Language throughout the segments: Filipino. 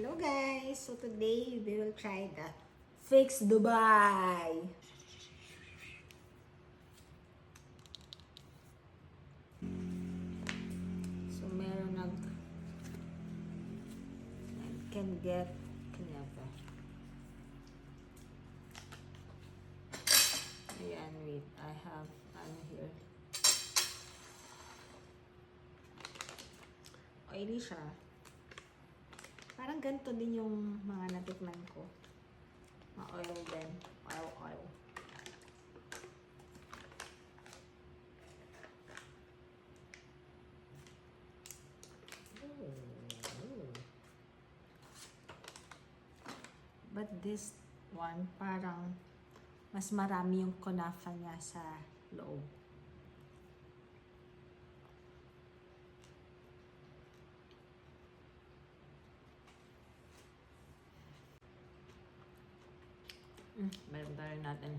Hello guys! So today we will try the Fix Dubai. So meron can get kanyapa. Ayan, wait. I have here. Oily siya. Parang ganito din yung mga natikman ko. Ma-oil din. Oil. But this one, parang mas marami yung kunafa niya sa loob. Meron tayo natin.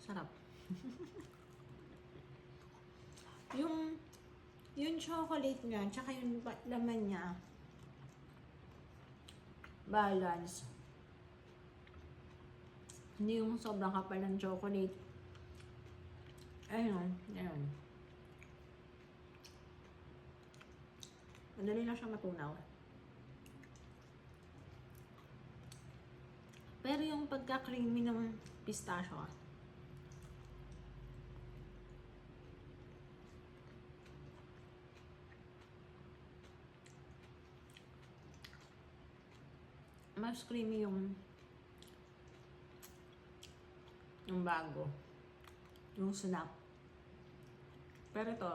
Sarap. yung chocolate niya, tsaka yung laman niya, balance. Hindi yung sobrang kapal ng chocolate. Ayun. Madali lang siya matunaw. Pero yung pagka-creamy ng pistachio, mas creamy yung bago. Yung snap. Pero ito,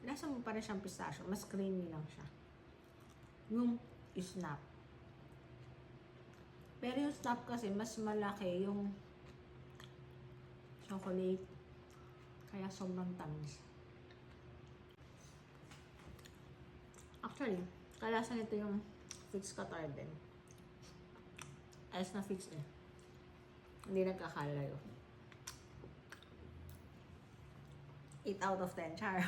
lasa mo pa rin siyang pistachio. Mas creamy lang siya. Yung snap. Pero yung snap kasi, mas malaki yung chocolate. Kaya sobrang tamis. Actually, kalasa nito yung Fix Qatar din. Ayos na fix eh. Hindi nagkakalayo. 8 out of 10, char.